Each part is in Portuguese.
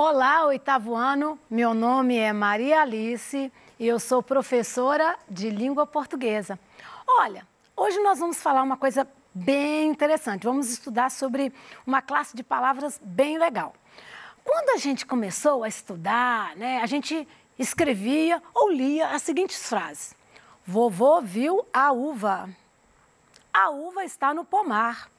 Olá, oitavo ano, meu nome é Maria Alice e eu sou professora de língua portuguesa. Olha, hoje nós vamos falar uma coisa bem interessante, vamos estudar sobre uma classe de palavras bem legal. Quando a gente começou a estudar, a gente escrevia ou lia as seguintes frases. Vovô viu a uva. A uva está no pomar.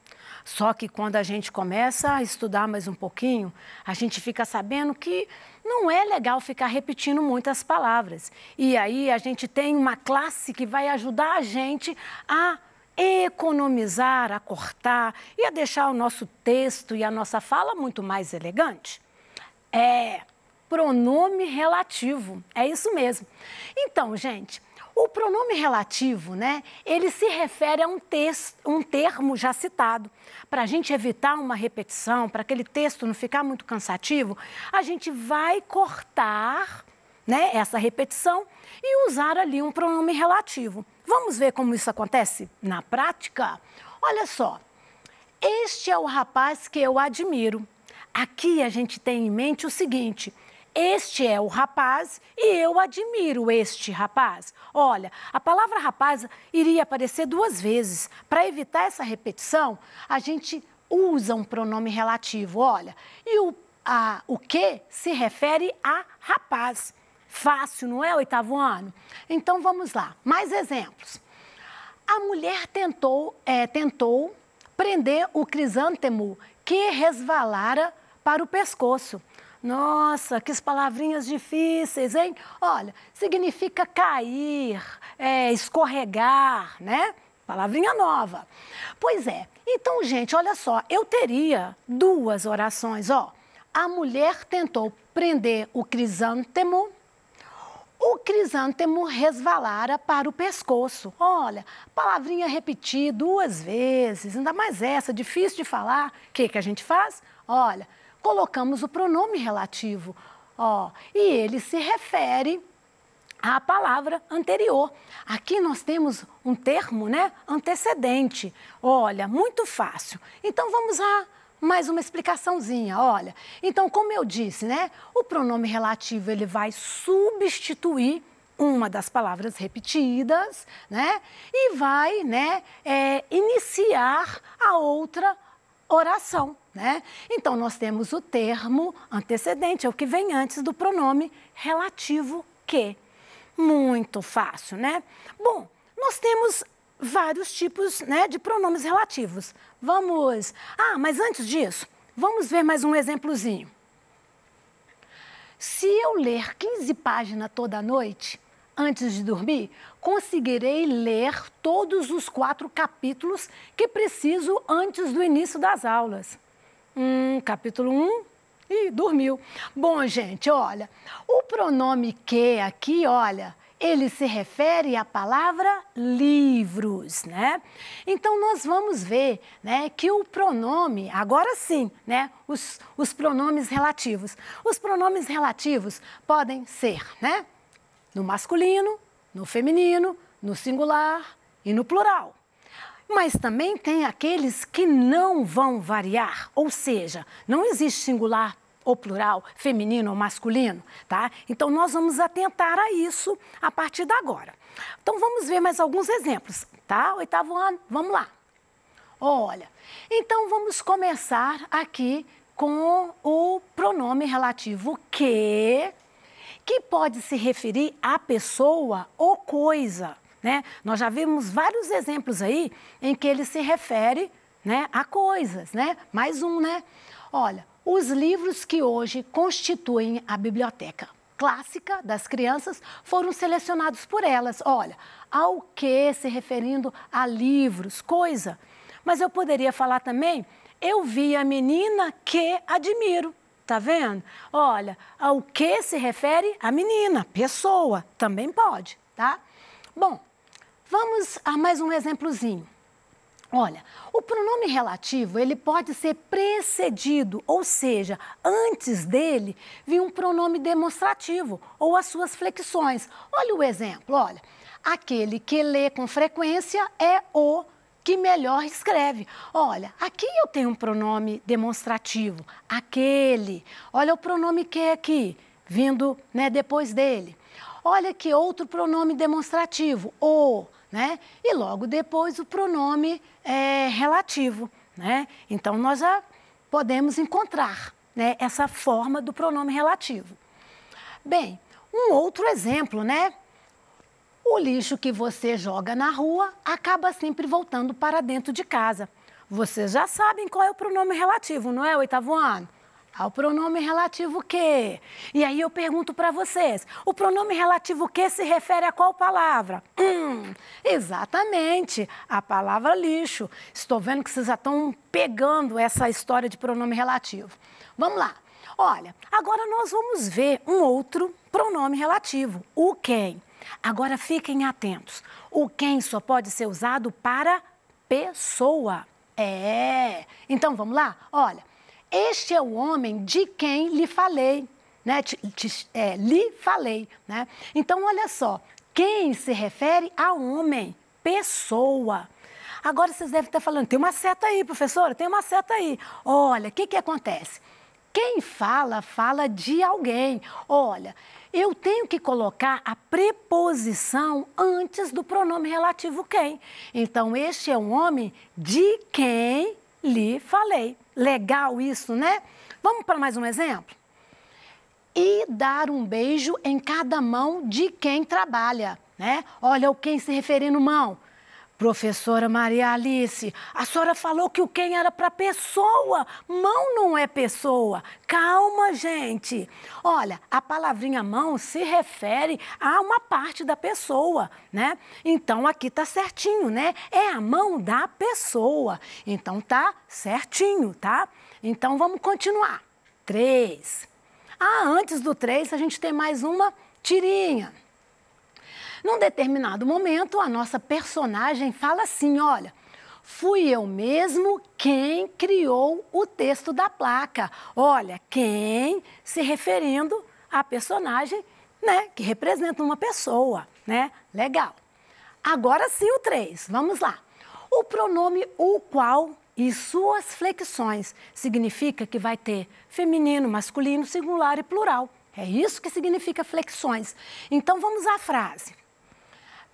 Só que quando a gente começa a estudar mais um pouquinho, a gente fica sabendo que não é legal ficar repetindo muitas palavras. E aí a gente tem uma classe que vai ajudar a gente a economizar, a cortar e a deixar o nosso texto e a nossa fala muito mais elegante. Pronome relativo, é isso mesmo. Então, gente, o pronome relativo, ele se refere a um termo já citado. Para a gente evitar uma repetição, para aquele texto não ficar muito cansativo, a gente vai cortar, essa repetição e usar ali um pronome relativo. Vamos ver como isso acontece na prática? Olha só, este é o rapaz que eu admiro. Aqui a gente tem em mente o seguinte: este é o rapaz e eu admiro este rapaz. Olha, a palavra rapaz iria aparecer duas vezes. Para evitar essa repetição, a gente usa um pronome relativo. Olha, e o que se refere a rapaz. Fácil, não é, oitavo ano? Então vamos lá, mais exemplos. A mulher tentou prender o crisântemo que resvalara para o pescoço. Nossa, que palavrinhas difíceis, hein? Olha, significa cair, escorregar, Palavrinha nova. Pois é. Então, gente, olha só, eu teria duas orações, ó. A mulher tentou prender o crisântemo resvalara para o pescoço. Olha, palavrinha repetir duas vezes, ainda mais essa, difícil de falar. O que a gente faz? Olha, colocamos o pronome relativo, e ele se refere à palavra anterior. Aqui nós temos um termo, antecedente. Olha, muito fácil. Então, vamos a mais uma explicaçãozinha, olha. Então, como eu disse, o pronome relativo, ele vai substituir uma das palavras repetidas, e vai, iniciar a outra oração, Então, nós temos o termo antecedente, é o que vem antes do pronome relativo que. Muito fácil, Bom, nós temos vários tipos, de pronomes relativos. Mas antes disso, vamos ver mais um exemplozinho. Se eu ler 15 páginas toda noite, antes de dormir, conseguirei ler todos os 4 capítulos que preciso antes do início das aulas. Capítulo 1, e dormiu. Bom, gente, olha, o pronome que aqui, olha, ele se refere à palavra livros, Então, nós vamos ver, que o pronome, agora sim, os pronomes relativos. Os pronomes relativos podem ser, no masculino, no feminino, no singular e no plural. Mas também tem aqueles que não vão variar, ou seja, não existe singular ou plural, feminino ou masculino, tá? Então, nós vamos atentar a isso a partir de agora. Então, vamos ver mais alguns exemplos, tá? Oitavo ano, vamos lá. Olha, então vamos começar aqui com o pronome relativo que pode se referir a pessoa ou coisa, Nós já vimos vários exemplos aí em que ele se refere, a coisas, Mais um, Olha, os livros que hoje constituem a biblioteca clássica das crianças foram selecionados por elas. Olha, ao que se referindo a livros, coisa. Mas eu poderia falar também, eu vi a menina que admiro. Tá vendo? Olha, ao que se refere a menina, pessoa, também pode, tá? Bom, vamos a mais um exemplozinho. Olha, o pronome relativo, ele pode ser precedido, ou seja, antes dele vem um pronome demonstrativo ou as suas flexões. Olha o exemplo, olha. Aquele que lê com frequência é o que melhor escreve. Olha, aqui eu tenho um pronome demonstrativo, aquele. Olha o pronome que aqui, vindo, né, depois dele. Olha aqui outro pronome demonstrativo, o, né? E logo depois o pronome relativo, né? Então, nós já podemos encontrar, né, essa forma do pronome relativo. Bem, um outro exemplo, né? O lixo que você joga na rua acaba sempre voltando para dentro de casa. Vocês já sabem qual é o pronome relativo, não é, oitavo ano? O pronome relativo que? E aí eu pergunto para vocês, o pronome relativo que se refere a qual palavra? Exatamente, a palavra lixo. Estou vendo que vocês já estão pegando essa história de pronome relativo. Vamos lá. Olha, agora nós vamos ver um outro pronome relativo, o quem. Agora fiquem atentos, o quem só pode ser usado para pessoa. Então vamos lá? Olha. Este é o homem de quem lhe falei, né? Lhe falei, né? Então, olha só, quem se refere a homem, pessoa. Agora, vocês devem estar falando, tem uma seta aí, professora, tem uma seta aí. Olha, o que acontece? Quem fala, fala de alguém. Olha, eu tenho que colocar a preposição antes do pronome relativo quem. Então, este é um homem de quem lhe falei. Legal isso, né? Vamos para mais um exemplo? E dar um beijo em cada mão de quem trabalha, né? Olha o quem se referindo mão. Professora Maria Alice, a senhora falou que o quem era para pessoa. Mão não é pessoa. Calma, gente. Olha, a palavrinha mão se refere a uma parte da pessoa, né? Então, aqui tá certinho, né? É a mão da pessoa. Então, tá certinho, tá? Então, vamos continuar. 3. Antes do 3, a gente tem mais uma tirinha. Num determinado momento, a nossa personagem fala assim, olha, fui eu mesmo quem criou o texto da placa. Olha, quem se referindo à personagem, né, que representa uma pessoa, né? Legal. Agora sim o 3, vamos lá. O pronome o qual e suas flexões significa que vai ter feminino, masculino, singular e plural. É isso que significa flexões. Então, vamos à frase.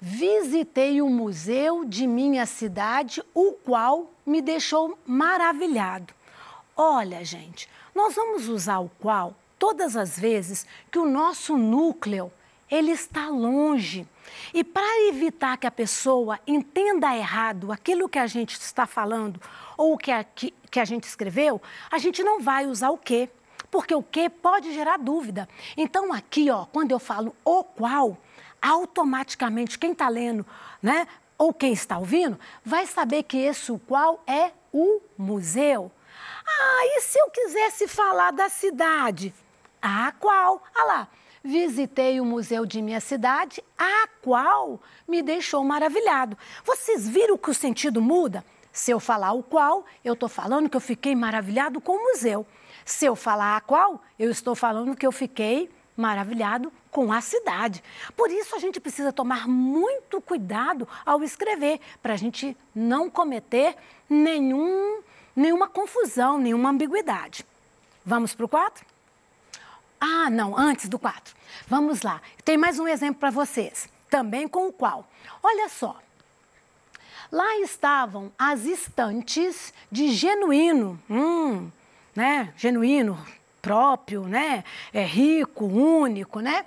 Visitei o museu de minha cidade, o qual me deixou maravilhado. Olha, gente, nós vamos usar o qual todas as vezes que o nosso núcleo ele está longe. E para evitar que a pessoa entenda errado aquilo que a gente está falando ou que a gente escreveu, a gente não vai usar o que, porque o que pode gerar dúvida. Então, aqui, ó, quando eu falo o qual, automaticamente quem está lendo, né, ou quem está ouvindo, vai saber que esse o qual é o museu. E se eu quisesse falar da cidade? A qual? Lá, visitei o museu de minha cidade, a qual me deixou maravilhado. Vocês viram que o sentido muda? Se eu falar o qual, eu estou falando que eu fiquei maravilhado com o museu. Se eu falar a qual, eu estou falando que eu fiquei maravilhado com a cidade. Por isso, a gente precisa tomar muito cuidado ao escrever, para a gente não cometer nenhuma confusão, nenhuma ambiguidade. Vamos para o 4? Não, antes do 4. Vamos lá. Tem mais um exemplo para vocês, também com o qual. Olha só. Lá estavam as estantes de genuíno, né? Genuíno, próprio, né? Rico, único, né?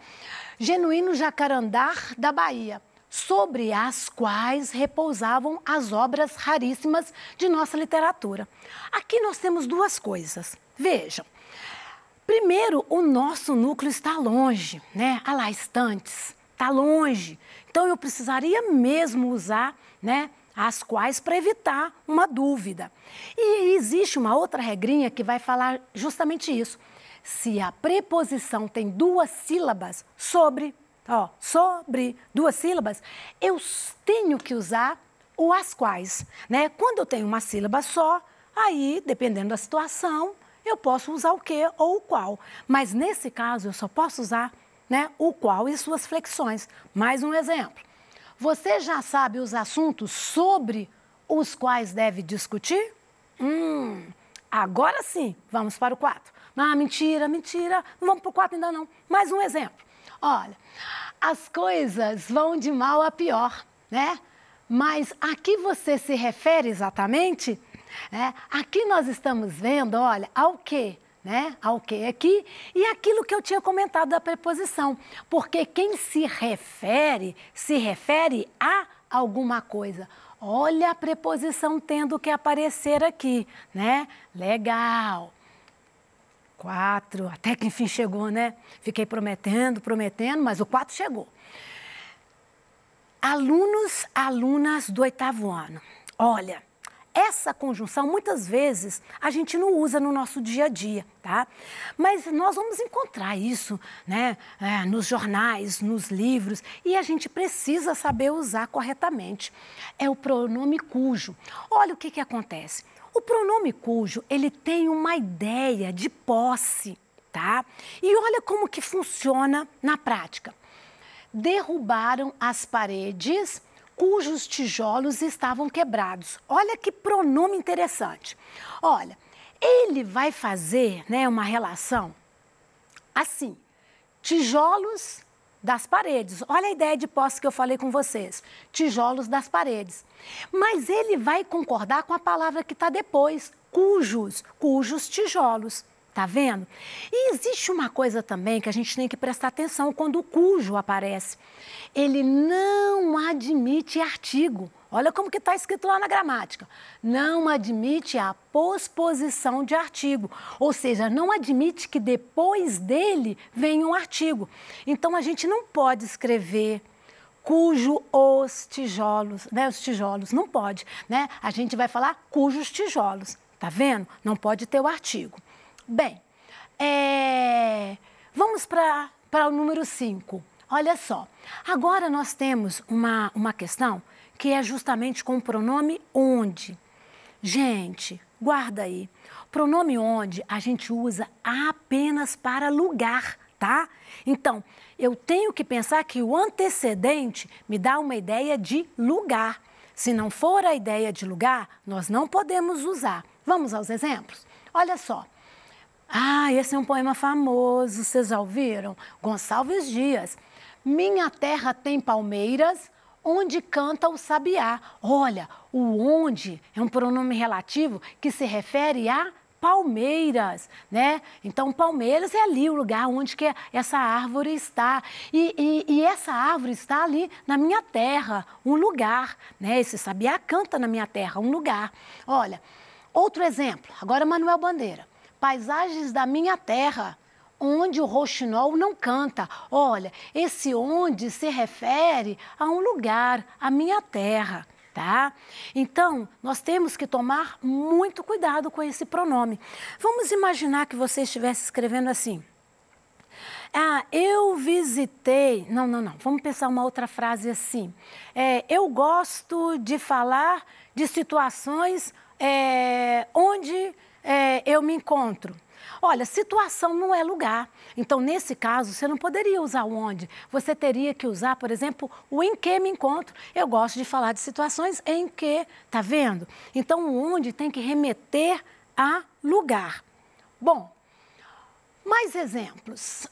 Genuíno jacarandá da Bahia, sobre as quais repousavam as obras raríssimas de nossa literatura. Aqui nós temos duas coisas. Vejam. Primeiro, o nosso núcleo está longe, né? Lá, estantes, está longe. Então, eu precisaria mesmo usar, né, as quais para evitar uma dúvida. E existe uma outra regrinha que vai falar justamente isso. Se a preposição tem duas sílabas, sobre duas sílabas, eu tenho que usar o as quais, né? Quando eu tenho uma sílaba só, aí, dependendo da situação, eu posso usar o que ou o qual. Mas, nesse caso, eu só posso usar, né, o qual e suas flexões. Mais um exemplo. Você já sabe os assuntos sobre os quais deve discutir? Agora sim, vamos para o 4. Ah, mentira, mentira, não vamos para o 4 ainda não. Mais um exemplo. Olha, as coisas vão de mal a pior, né? Mas a que você se refere exatamente? Aqui nós estamos vendo, olha, ao que, né? Ao que aqui e aquilo que eu tinha comentado da preposição. Porque quem se refere a alguma coisa. Olha a preposição tendo que aparecer aqui, né? Legal. 4, até que enfim chegou, né? Fiquei prometendo, mas o 4 chegou. Alunos, alunas do 8º ano. Olha, essa conjunção muitas vezes a gente não usa no nosso dia a dia, tá? Mas nós vamos encontrar isso, né? Nos jornais, nos livros, e a gente precisa saber usar corretamente. É o pronome cujo. Olha o que acontece. O pronome cujo, ele tem uma ideia de posse, tá? E olha como que funciona na prática. Derrubaram as paredes cujos tijolos estavam quebrados. Olha que pronome interessante. Olha, ele vai fazer, né, uma relação assim, tijolos das paredes. Olha a ideia de posse que eu falei com vocês, tijolos das paredes. Mas ele vai concordar com a palavra que está depois, cujos tijolos. Tá vendo? E existe uma coisa também que a gente tem que prestar atenção quando o cujo aparece. Ele não admite artigo. Olha como que está escrito lá na gramática. Não admite a posposição de artigo. Ou seja, não admite que depois dele venha um artigo. Então, a gente não pode escrever cujo os tijolos, né? Os tijolos, não pode, né? A gente vai falar cujos tijolos. Tá vendo? Não pode ter o artigo. Bem, vamos para o número 5. Olha só, agora nós temos uma questão que é justamente com o pronome onde. Gente, guarda aí. Pronome onde a gente usa apenas para lugar, tá? Então, eu tenho que pensar que o antecedente me dá uma ideia de lugar. Se não for a ideia de lugar, nós não podemos usar. Vamos aos exemplos? Olha só. Esse é um poema famoso, vocês já ouviram? Gonçalves Dias. Minha terra tem palmeiras, onde canta o sabiá. Olha, o onde é um pronome relativo que se refere a palmeiras, né? Então, palmeiras é ali o lugar onde que essa árvore está. E essa árvore está ali na minha terra, um lugar, né? Esse sabiá canta na minha terra, um lugar. Olha, outro exemplo, agora Manuel Bandeira. Paisagens da minha terra, onde o rouxinol não canta. Olha, esse onde se refere a um lugar, a minha terra, tá? Então, nós temos que tomar muito cuidado com esse pronome. Vamos imaginar que você estivesse escrevendo assim. Eu visitei... Não. Vamos pensar uma outra frase assim. Eu gosto de falar de situações onde... eu me encontro. Olha, situação não é lugar. Então, nesse caso, você não poderia usar o onde. Você teria que usar, por exemplo, o em que me encontro. Eu gosto de falar de situações em que, tá vendo? Então, o onde tem que remeter a lugar. Bom, mais exemplos.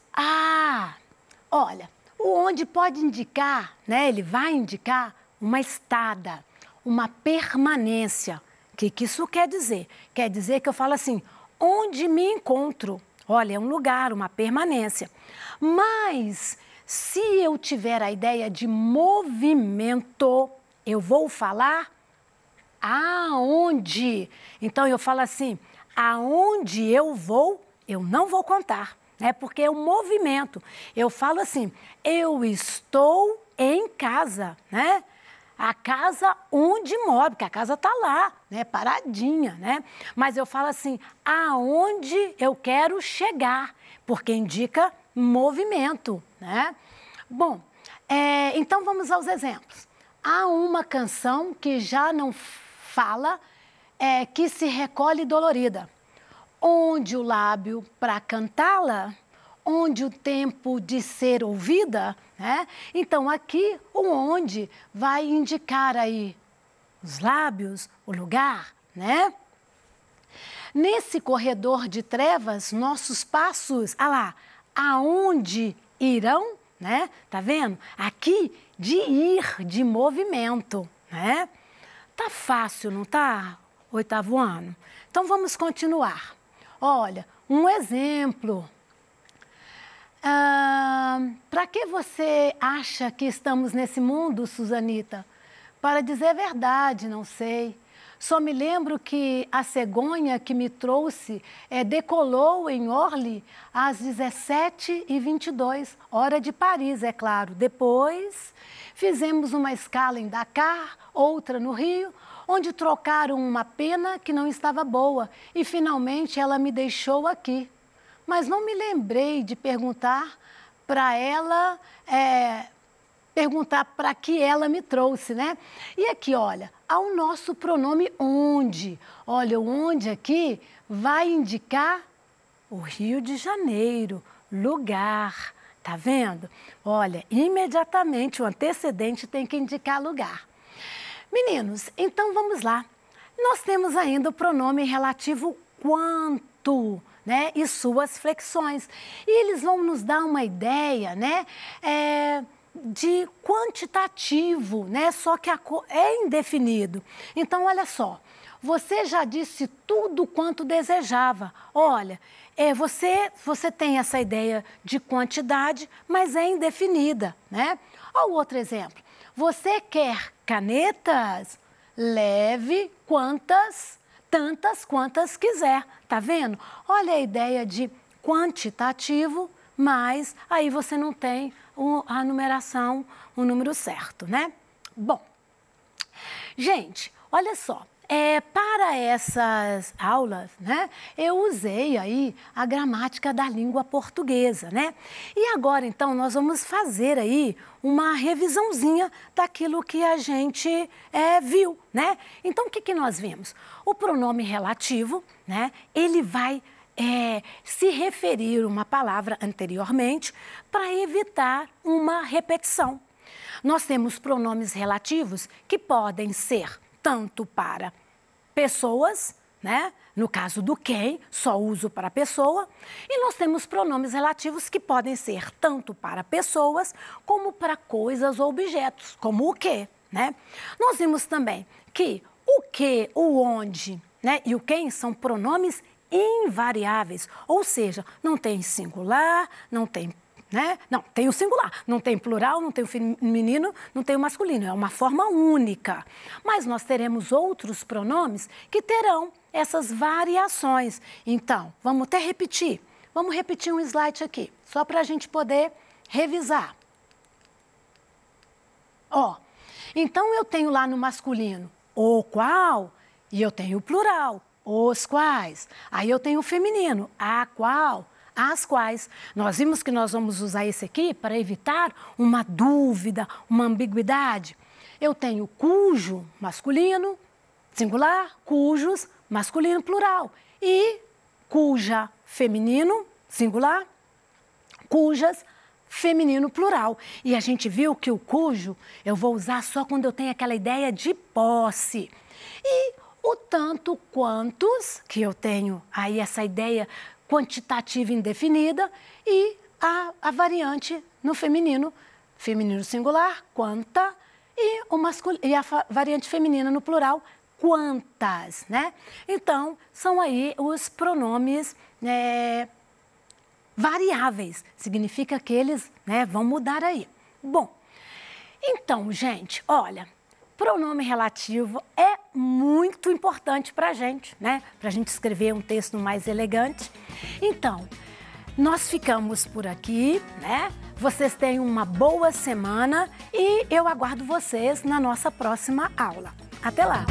Olha, o onde pode indicar, né? Ele vai indicar uma estada, uma permanência. O que isso quer dizer? Quer dizer que eu falo assim, onde me encontro. Olha, é um lugar, uma permanência. Mas, se eu tiver a ideia de movimento, eu vou falar aonde. Então, eu falo assim, aonde eu vou, eu não vou contar, né? Porque é um movimento. Eu falo assim, eu estou em casa, né? A casa onde moro, porque a casa está lá, né, paradinha, né? Mas eu falo assim, aonde eu quero chegar, porque indica movimento, né? Bom, então vamos aos exemplos. Há uma canção que já não fala, que se recolhe dolorida. Onde o lábio para cantá-la, onde o tempo de ser ouvida, né? Então, aqui o onde vai indicar aí os lábios, o lugar, né? Nesse corredor de trevas, nossos passos, lá, aonde irão, né? Tá vendo? Aqui, de ir, de movimento, né? Tá fácil, não tá? 8º ano. Então, vamos continuar. Olha, um exemplo. Para que você acha que estamos nesse mundo, Suzanita? Para dizer a verdade, não sei. Só me lembro que a cegonha que me trouxe decolou em Orly às 17h22, hora de Paris, é claro. Depois, fizemos uma escala em Dakar, outra no Rio, onde trocaram uma pena que não estava boa e finalmente ela me deixou aqui. Mas não me lembrei de perguntar para ela, perguntar para que ela me trouxe, né? E aqui, olha, ao nosso pronome onde. Olha, o onde aqui vai indicar o Rio de Janeiro, lugar, tá vendo? Olha, imediatamente o antecedente tem que indicar lugar. Meninos, então vamos lá. Nós temos ainda o pronome relativo quanto, né? E suas flexões. E eles vão nos dar uma ideia, né? De quantitativo, né? Só que é indefinido. Então, olha só, você já disse tudo quanto desejava. Olha, você tem essa ideia de quantidade, mas é indefinida, né? Olha o outro exemplo. Você quer canetas? Leve tantas quantas quiser, tá vendo? Olha a ideia de quantitativo, mas aí você não tem a numeração, o número certo, né? Bom, gente, olha só, para essas aulas, né, eu usei aí a gramática da língua portuguesa, né? E agora, então, nós vamos fazer aí uma revisãozinha daquilo que a gente viu, né? Então, o que nós vimos? O pronome relativo, né, ele vai se referir a uma palavra anteriormente para evitar uma repetição. Nós temos pronomes relativos que podem ser tanto para pessoas, né? No caso do quem, só uso para pessoa. E nós temos pronomes relativos que podem ser tanto para pessoas como para coisas ou objetos, como o que, né? Nós vimos também que o que, o onde, né, e o quem são pronomes invariáveis, ou seja, não tem singular, não tem, né? Não, tem o singular, não tem plural, não tem o feminino, não tem o masculino, é uma forma única. Mas nós teremos outros pronomes que terão essas variações. Então, vamos até repetir. Vamos repetir um slide aqui, só para a gente poder revisar. Ó, então eu tenho lá no masculino o qual e eu tenho o plural, os quais. Aí eu tenho o feminino, a qual, as quais. Nós vimos que nós vamos usar esse aqui para evitar uma dúvida, uma ambiguidade. Eu tenho cujo, masculino, singular, cujos, masculino, plural. E cuja, feminino, singular, cujas, feminino, plural. E a gente viu que o cujo eu vou usar só quando eu tenho aquela ideia de posse. E o tanto quantos, que eu tenho aí essa ideia quantitativa indefinida, e a variante no feminino, feminino singular, quanta, e a variante feminina no plural, quantas, né? Então, são aí os pronomes variáveis, significa que eles, né, vão mudar aí. Bom, então, gente, olha, pronome relativo é muito importante para a gente, né? Para a gente escrever um texto mais elegante. Então, nós ficamos por aqui, né? Vocês tenham uma boa semana e eu aguardo vocês na nossa próxima aula. Até lá!